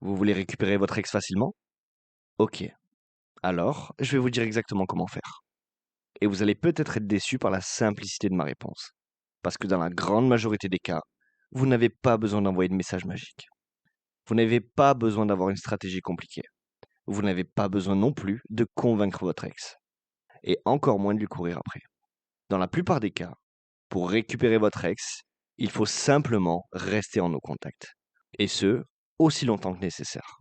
Vous voulez récupérer votre ex facilement? Ok, alors je vais vous dire exactement comment faire. Et vous allez peut-être être déçu par la simplicité de ma réponse. Parce que dans la grande majorité des cas, vous n'avez pas besoin d'envoyer de message magique. Vous n'avez pas besoin d'avoir une stratégie compliquée. Vous n'avez pas besoin non plus de convaincre votre ex. Et encore moins de lui courir après. Dans la plupart des cas, pour récupérer votre ex, il faut simplement rester en no contact. Et ce, aussi longtemps que nécessaire.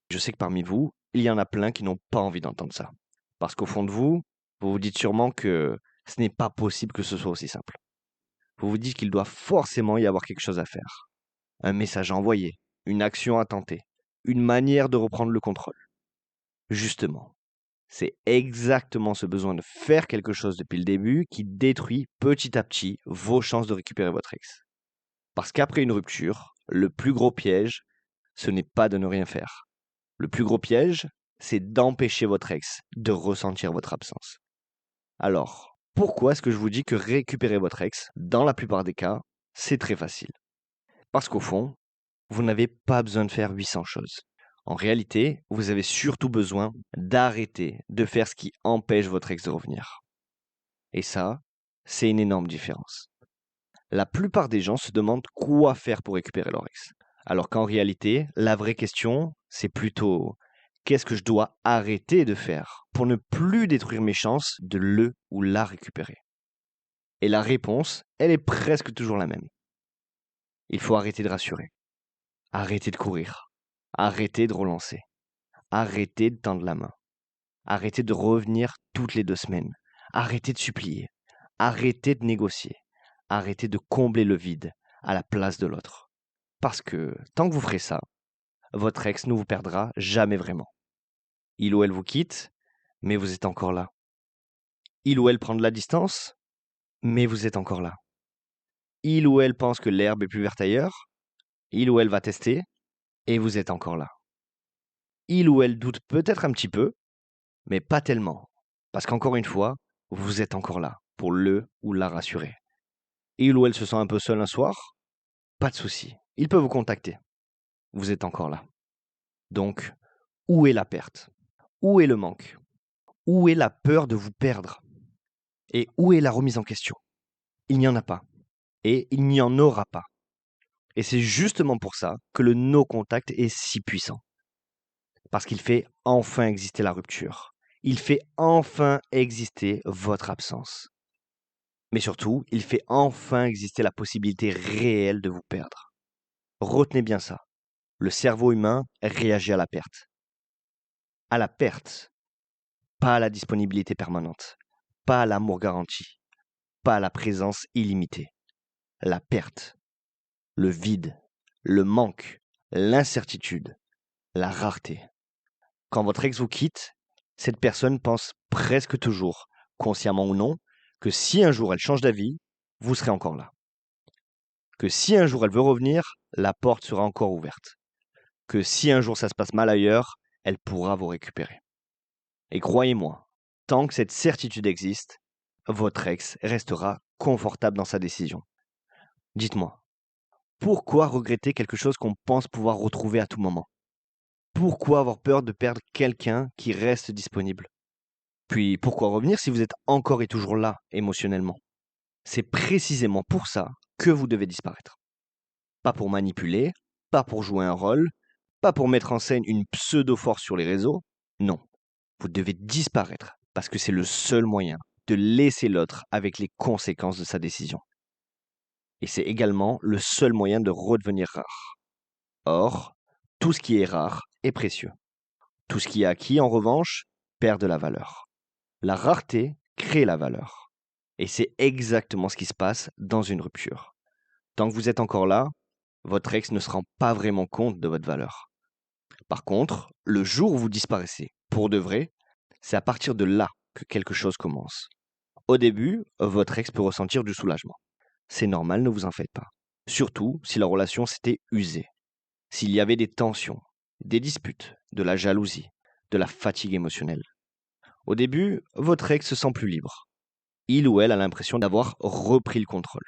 Je sais que parmi vous, il y en a plein qui n'ont pas envie d'entendre ça. Parce qu'au fond de vous, vous vous dites sûrement que ce n'est pas possible que ce soit aussi simple. Vous vous dites qu'il doit forcément y avoir quelque chose à faire. Un message à envoyer, une action à tenter, une manière de reprendre le contrôle. Justement, c'est exactement ce besoin de faire quelque chose depuis le début qui détruit petit à petit vos chances de récupérer votre ex. Parce qu'après une rupture, le plus gros piège, ce n'est pas de ne rien faire. Le plus gros piège, c'est d'empêcher votre ex de ressentir votre absence. Alors, pourquoi est-ce que je vous dis que récupérer votre ex, dans la plupart des cas, c'est très facile? Parce qu'au fond, vous n'avez pas besoin de faire 800 choses. En réalité, vous avez surtout besoin d'arrêter de faire ce qui empêche votre ex de revenir. Et ça, c'est une énorme différence. La plupart des gens se demandent quoi faire pour récupérer leur ex. Alors qu'en réalité, la vraie question, c'est plutôt qu'est-ce que je dois arrêter de faire pour ne plus détruire mes chances de le ou la récupérer? Et la réponse, elle est presque toujours la même. Il faut arrêter de rassurer, arrêter de courir, arrêter de relancer, arrêter de tendre la main, arrêter de revenir toutes les 2 semaines, arrêter de supplier, arrêter de négocier, arrêter de combler le vide à la place de l'autre. Parce que tant que vous ferez ça, votre ex ne vous perdra jamais vraiment. Il ou elle vous quitte, mais vous êtes encore là. Il ou elle prend de la distance, mais vous êtes encore là. Il ou elle pense que l'herbe est plus verte ailleurs, il ou elle va tester, et vous êtes encore là. Il ou elle doute peut-être un petit peu, mais pas tellement. Parce qu'encore une fois, vous êtes encore là pour le ou la rassurer. Il ou elle se sent un peu seul un soir, pas de souci. Il peut vous contacter. Vous êtes encore là. Donc, où est la perte? Où est le manque? Où est la peur de vous perdre? Et où est la remise en question? Il n'y en a pas. Et il n'y en aura pas. Et c'est justement pour ça que le no contact est si puissant. Parce qu'il fait enfin exister la rupture. Il fait enfin exister votre absence. Mais surtout, il fait enfin exister la possibilité réelle de vous perdre. Retenez bien ça. Le cerveau humain réagit à la perte. À la perte, pas à la disponibilité permanente, pas à l'amour garanti, pas à la présence illimitée. La perte, le vide, le manque, l'incertitude, la rareté. Quand votre ex vous quitte, cette personne pense presque toujours, consciemment ou non, que si un jour elle change d'avis, vous serez encore là. Que si un jour elle veut revenir, la porte sera encore ouverte. Que si un jour ça se passe mal ailleurs, elle pourra vous récupérer. Et croyez-moi, tant que cette certitude existe, votre ex restera confortable dans sa décision. Dites-moi, pourquoi regretter quelque chose qu'on pense pouvoir retrouver à tout moment? Pourquoi avoir peur de perdre quelqu'un qui reste disponible? Puis pourquoi revenir si vous êtes encore et toujours là émotionnellement? C'est précisément pour ça que vous devez disparaître. Pas pour manipuler, pas pour jouer un rôle, pas pour mettre en scène une pseudo-force sur les réseaux. Non, vous devez disparaître parce que c'est le seul moyen de laisser l'autre avec les conséquences de sa décision. Et c'est également le seul moyen de redevenir rare. Or, tout ce qui est rare est précieux. Tout ce qui est acquis, en revanche, perd de la valeur. La rareté crée la valeur. Et c'est exactement ce qui se passe dans une rupture. Tant que vous êtes encore là, votre ex ne se rend pas vraiment compte de votre valeur. Par contre, le jour où vous disparaissez, pour de vrai, c'est à partir de là que quelque chose commence. Au début, votre ex peut ressentir du soulagement. C'est normal, ne vous en faites pas. Surtout si la relation s'était usée, s'il y avait des tensions, des disputes, de la jalousie, de la fatigue émotionnelle. Au début, votre ex se sent plus libre. Il ou elle a l'impression d'avoir repris le contrôle.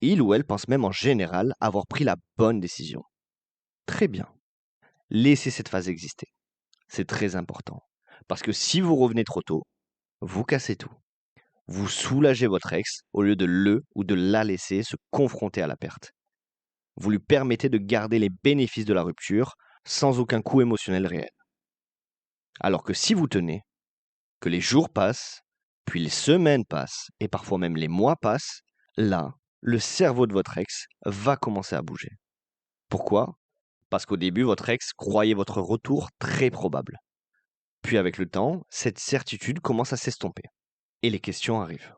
Il ou elle pense même en général avoir pris la bonne décision. Très bien. Laissez cette phase exister. C'est très important. Parce que si vous revenez trop tôt, vous cassez tout. Vous soulagez votre ex au lieu de le ou de la laisser se confronter à la perte. Vous lui permettez de garder les bénéfices de la rupture sans aucun coût émotionnel réel. Alors que si vous tenez, que les jours passent, puis les semaines passent, et parfois même les mois passent, là, le cerveau de votre ex va commencer à bouger. Pourquoi? Parce qu'au début, votre ex croyait votre retour très probable. Puis avec le temps, cette certitude commence à s'estomper. Et les questions arrivent.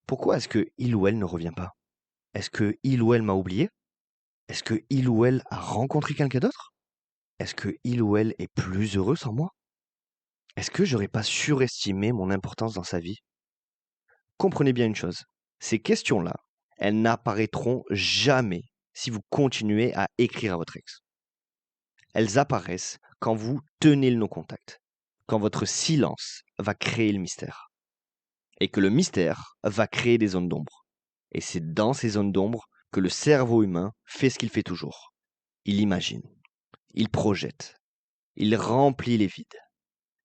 Pourquoi est-ce que il ou elle ne revient pas? Est-ce que il ou elle m'a oublié? Est-ce que il ou elle a rencontré quelqu'un d'autre? Est-ce que il ou elle est plus heureux sans moi? Est-ce que j'aurais pas surestimé mon importance dans sa vie? Comprenez bien une chose, ces questions-là, elles n'apparaîtront jamais si vous continuez à écrire à votre ex. Elles apparaissent quand vous tenez le non-contact, quand votre silence va créer le mystère, et que le mystère va créer des zones d'ombre. Et c'est dans ces zones d'ombre que le cerveau humain fait ce qu'il fait toujours. Il imagine, il projette, il remplit les vides.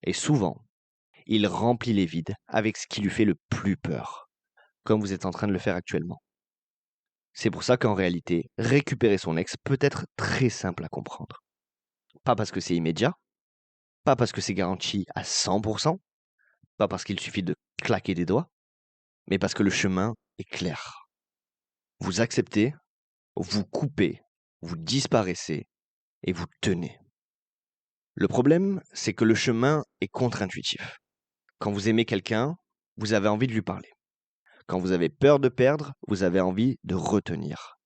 Et souvent, il remplit les vides avec ce qui lui fait le plus peur, comme vous êtes en train de le faire actuellement. C'est pour ça qu'en réalité, récupérer son ex peut être très simple à comprendre. Pas parce que c'est immédiat, pas parce que c'est garanti à 100%, pas parce qu'il suffit de claquer des doigts, mais parce que le chemin est clair. Vous acceptez, vous coupez, vous disparaissez et vous tenez. Le problème, c'est que le chemin est contre-intuitif. Quand vous aimez quelqu'un, vous avez envie de lui parler. Quand vous avez peur de perdre, vous avez envie de retenir.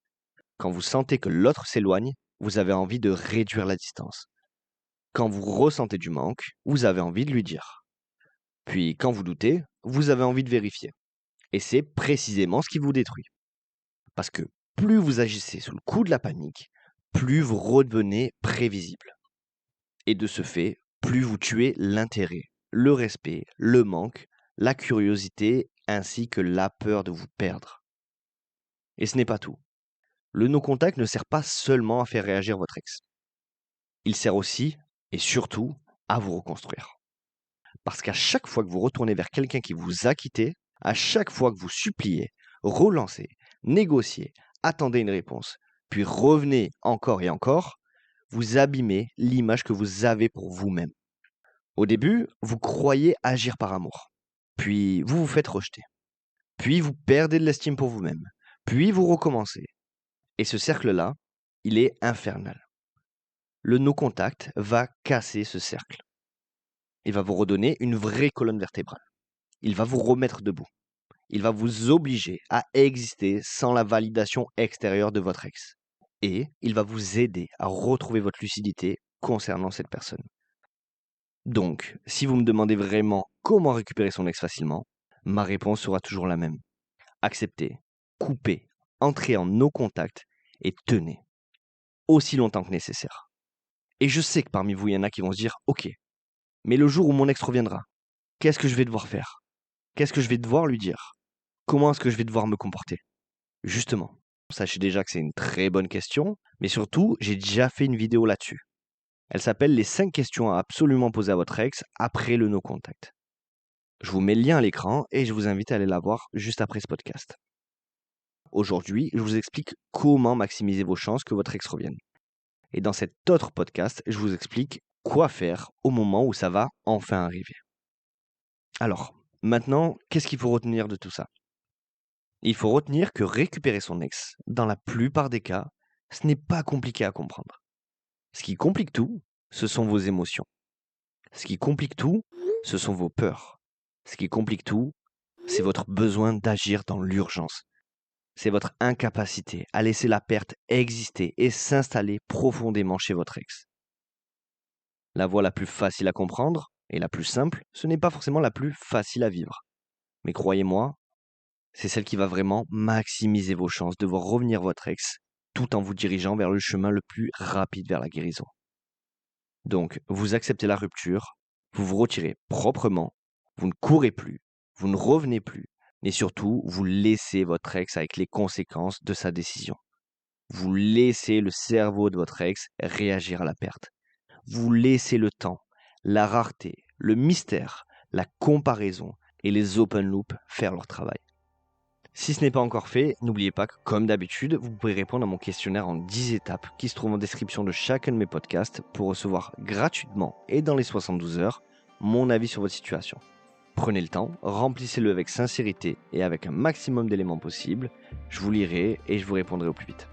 Quand vous sentez que l'autre s'éloigne, vous avez envie de réduire la distance. Quand vous ressentez du manque, vous avez envie de lui dire. Puis quand vous doutez, vous avez envie de vérifier. Et c'est précisément ce qui vous détruit. Parce que plus vous agissez sous le coup de la panique, plus vous redevenez prévisible. Et de ce fait, plus vous tuez l'intérêt, le respect, le manque, la curiosité ainsi que la peur de vous perdre. Et ce n'est pas tout. Le no-contact ne sert pas seulement à faire réagir votre ex. Il sert aussi, et surtout, à vous reconstruire. Parce qu'à chaque fois que vous retournez vers quelqu'un qui vous a quitté, à chaque fois que vous suppliez, relancez, négociez, attendez une réponse, puis revenez encore et encore, vous abîmez l'image que vous avez pour vous-même. Au début, vous croyez agir par amour, puis vous vous faites rejeter, puis vous perdez de l'estime pour vous-même, puis vous recommencez. Et ce cercle-là, il est infernal. Le no-contact va casser ce cercle. Il va vous redonner une vraie colonne vertébrale. Il va vous remettre debout. Il va vous obliger à exister sans la validation extérieure de votre ex. Et il va vous aider à retrouver votre lucidité concernant cette personne. Donc, si vous me demandez vraiment comment récupérer son ex facilement, ma réponse sera toujours la même. Acceptez, coupez, entrez en no contact et tenez, aussi longtemps que nécessaire. Et je sais que parmi vous, il y en a qui vont se dire, ok, mais le jour où mon ex reviendra, qu'est-ce que je vais devoir faire? Qu'est-ce que je vais devoir lui dire? Comment est-ce que je vais devoir me comporter? Justement, sachez déjà que c'est une très bonne question, mais surtout, j'ai déjà fait une vidéo là-dessus. Elle s'appelle les 5 questions à absolument poser à votre ex après le no contact. Je vous mets le lien à l'écran et je vous invite à aller la voir juste après ce podcast. Aujourd'hui, je vous explique comment maximiser vos chances que votre ex revienne. Et dans cet autre podcast, je vous explique quoi faire au moment où ça va enfin arriver. Alors, maintenant, qu'est-ce qu'il faut retenir de tout ça? Il faut retenir que récupérer son ex, dans la plupart des cas, ce n'est pas compliqué à comprendre. Ce qui complique tout, ce sont vos émotions. Ce qui complique tout, ce sont vos peurs. Ce qui complique tout, c'est votre besoin d'agir dans l'urgence. C'est votre incapacité à laisser la perte exister et s'installer profondément chez votre ex. La voie la plus facile à comprendre et la plus simple, ce n'est pas forcément la plus facile à vivre. Mais croyez-moi, c'est celle qui va vraiment maximiser vos chances de voir revenir votre ex tout en vous dirigeant vers le chemin le plus rapide vers la guérison. Donc, vous acceptez la rupture, vous vous retirez proprement, vous ne courez plus, vous ne revenez plus, et surtout, vous laissez votre ex avec les conséquences de sa décision. Vous laissez le cerveau de votre ex réagir à la perte. Vous laissez le temps, la rareté, le mystère, la comparaison et les open loops faire leur travail. Si ce n'est pas encore fait, n'oubliez pas que, comme d'habitude, vous pouvez répondre à mon questionnaire en 10 étapes qui se trouve en description de chacun de mes podcasts pour recevoir gratuitement et dans les 72 heures mon avis sur votre situation. Prenez le temps, remplissez-le avec sincérité et avec un maximum d'éléments possibles. Je vous lirai et je vous répondrai au plus vite.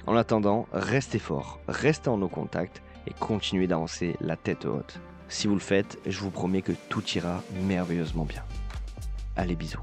En attendant, restez fort, restez en nos contacts et continuez d'avancer la tête haute. Si vous le faites, je vous promets que tout ira merveilleusement bien. Allez, bisous.